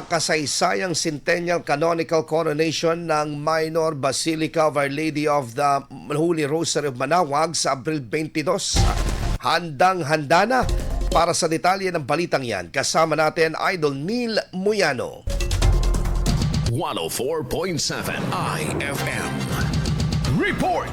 Kasaysayang Centennial Canonical Coronation ng Minor Basilica of Our Lady of the Holy Rosary of Manaoag sa Abril 22. Handang-handa na. Para sa detalye ng balitang yan, kasama natin Idol Neil Muyano. 104.7 IFM Report.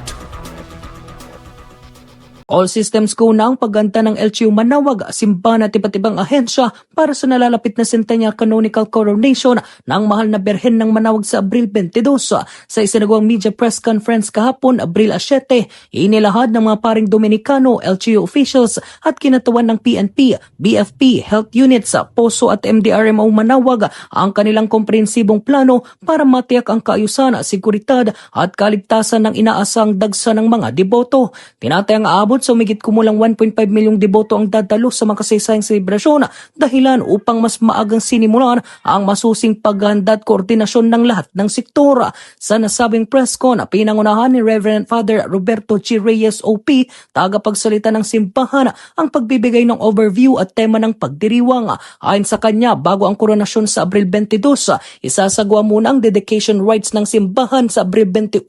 All systems go na ang pagganda ng LGU Manaoag, simbahan at iba't ibang ahensya para sa nalalapit na Centennial Canonical Coronation ng mahal na Birhen ng Manaoag sa Abril 22. Sa isinagawang media press conference kahapon, Abril 7, inilahad ng mga paring Dominikano, LGU officials at kinatawan ng PNP, BFP, health units, POSO at MDRMO Manaoag ang kanilang komprehensibong plano para matiyak ang kaayusan, seguridad at kaligtasan ng inaasang dagsa ng mga deboto. Tinatayang aabot sa umigit kumulang 1.5 milyong deboto ang dadalo sa mga kasaysayang selebrasyon, dahilan upang mas maagang sinimulan ang masusing paghahanda at koordinasyon ng lahat ng sektor. Sa nasabing press con, pinangunahan ni Reverend Father Roberto G. Reyes OP, tagapagsalita ng simbahan, ang pagbibigay ng overview at tema ng pagdiriwang. Ayon sa kanya, bago ang koronasyon sa Abril 22, isasagawa muna ang dedication rites ng simbahan sa Abril 21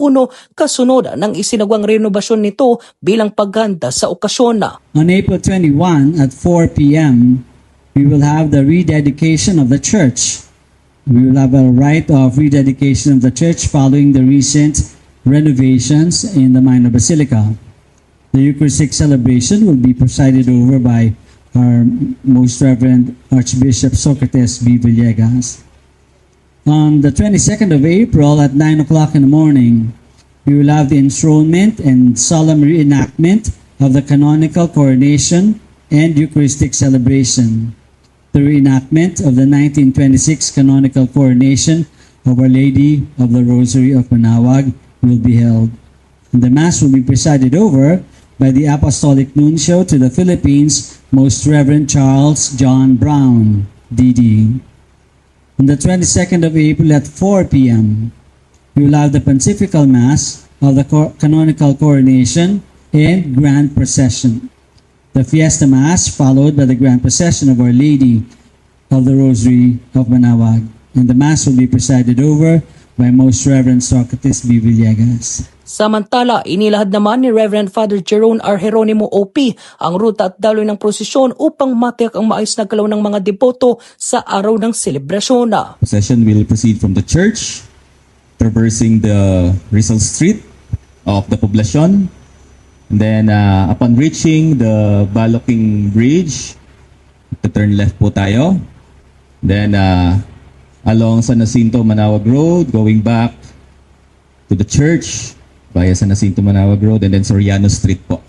kasunod ng isinagawang renovasyon nito bilang paghahanda sa okasyon. On April 21 at 4 p.m., we will have the rededication of the church. We will have a rite of rededication of the church following the recent renovations in the Minor Basilica. The Eucharistic celebration will be presided over by our Most Reverend Archbishop Socrates B. Villegas. On the 22nd of April at 9 o'clock in the morning, we will have the enthronement and solemn reenactment of the canonical coronation and Eucharistic celebration. The reenactment of the 1926 canonical coronation of Our Lady of the Rosary of Manaoag will be held. And the Mass will be presided over by the Apostolic Nuncio to the Philippines, Most Reverend Charles John Brown, D.D. On the 22nd of April at 4 p.m., we will have the Pontifical Mass of the canonical coronation and Grand Procession. The Fiesta Mass followed by the Grand Procession of Our Lady of the Rosary of Manaoag. And the Mass will be presided over by Most Reverend Socrates B. Villegas. Samantala, inilahad naman ni Reverend Father Jerome R. Geronimo OP ang ruta at daloy ng prosesyon upang matiyak ang maayos na galaw ng mga deboto sa araw ng selebrasyon. Procession will proceed from the church, traversing the Rizal Street of the Poblacion. And then upon reaching the Baloking Bridge, to turn left po tayo. Then along San Jacinto Manaoag Road, going back to the church via San Jacinto Manaoag Road, and then Soriano Street po.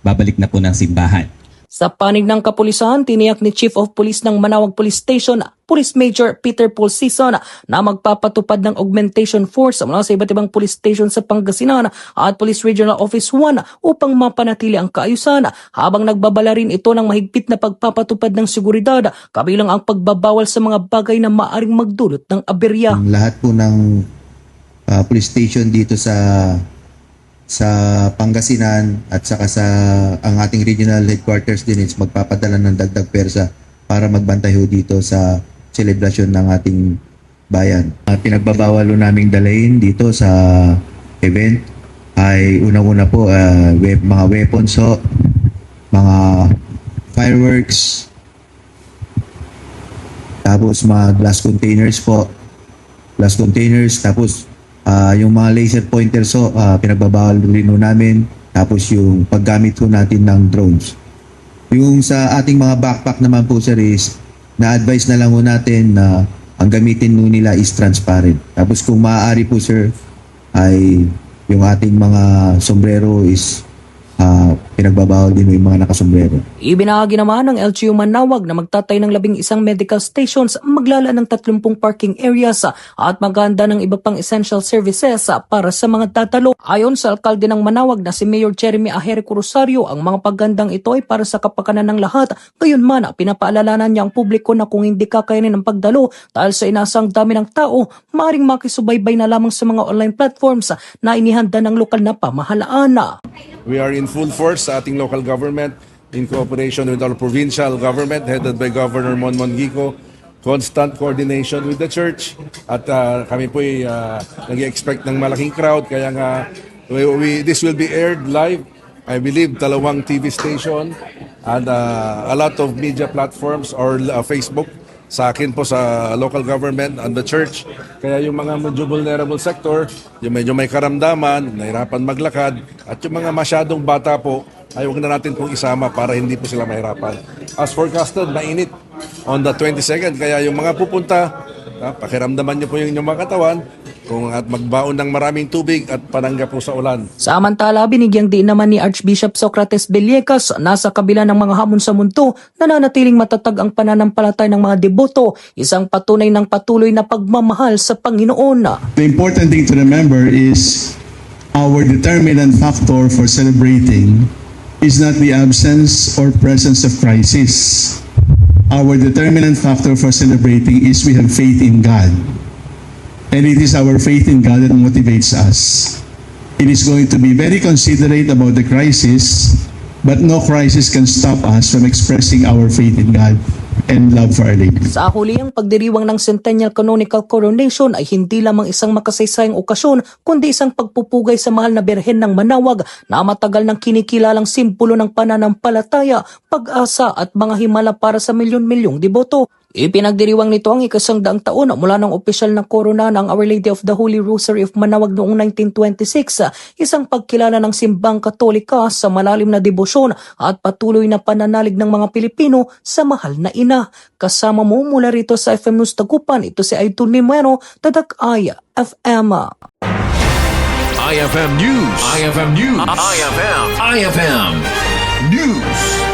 Babalik na po ng simbahan. Sa panig ng kapulisan, tiniyak ni Chief of Police ng Manaoag Police Station, Police Major Peter Paul Sison, na magpapatupad ng augmentation force mula sa iba't ibang police station sa Pangasinan at Police Regional Office 1 upang mapanatili ang kaayusan, habang nagbabala rin ito ng mahigpit na pagpapatupad ng seguridad, kabilang ang pagbabawal sa mga bagay na maaring magdulot ng aberya. Lahat po ng police station dito sa Pangasinan at saka sa ang ating regional headquarters din is magpapadala ng dagdag persa para magbantay ho dito sa selebrasyon ng ating bayan. Pinagbabawal ho naming dalahin dito sa event ay unang-una po mga weapons ho, mga fireworks, tapos mga glass containers, tapos yung mga laser pointers pinagbabawal rin namin, tapos yung paggamit ko natin ng drones. Yung sa ating mga backpack naman po sir is na-advise na lang natin na ang gamitin nila is transparent. Tapos kung maaari po sir ay yung ating mga sombrero is pinagbabawal din yung mga nakasombrero. Ibinahagi naman ng LGU Manaoag na magtatay ng 11 medical stations, maglala ng 30 parking areas at maghahanda ng iba pang essential services para sa mga tatalo. Ayon sa alkalde ng Manaoag na si Mayor Jeremy Aherico Rosario, ang mga paggandang ito ay para sa kapakanan ng lahat. Gayunman, pinapaalalanan niya ang publiko na kung hindi kakayanin ang pagdalo dahil sa inasang dami ng tao, maaaring makisubaybay na lamang sa mga online platforms na inihanda ng lokal na pamahalaan. We are in full force sa ating local government in cooperation with our provincial government headed by Governor Monmon Gico, constant coordination with the church at kami po ay nag-expect ng malaking crowd kaya nga this will be aired live, I believe 2 TV station and a lot of media platforms or Facebook sa akin po sa local government and the church. Kaya yung mga medyo vulnerable sector, yung medyo may karamdaman, nahirapan maglakad, at yung mga masyadong bata po, ay huwag na natin pong isama para hindi po sila mahirapan. As forecasted, mainit on the 22nd. Kaya yung mga pupunta, pakiramdaman nyo po yung inyong mga katawan at magbaon ng maraming tubig at panangga po sa ulan. Samantala, binigyang diin naman ni Archbishop Socrates Villegas na sa kabila ng mga hamon sa mundo, nananatiling matatag ang pananampalataya ng mga deboto, isang patunay ng patuloy na pagmamahal sa Panginoon. The important thing to remember is our determinant factor for celebrating is not the absence or presence of crisis. Our determinant factor for celebrating is we have faith in God. And it is our faith in God that motivates us. It is going to be very considerate about the crisis, but no crisis can stop us from expressing our faith in God and love for Our Lady. Sa hulihang pagdiriwang ng Centennial Canonical Coronation ay hindi lamang isang makasaysayang okasyon, kundi isang pagpupugay sa mahal na Birhen ng Manawag na matagal nang kinikilalang simbolo ng pananampalataya, pag-asa at mga himala para sa milyon-milyong deboto. Ipinagdiriwang nito ang 100 taon mula ng opisyal na korona ng Our Lady of the Holy Rosary of Manawag noong 1926, isang pagkilala ng simbang Katolika sa malalim na debosyon at patuloy na pananalig ng mga Pilipino sa mahal na ina. Kasama mo mula rito sa FM News Tagupan, ito si Aidun Nimero, Tadak Aya FM. IFM News. IFM News. IFM News.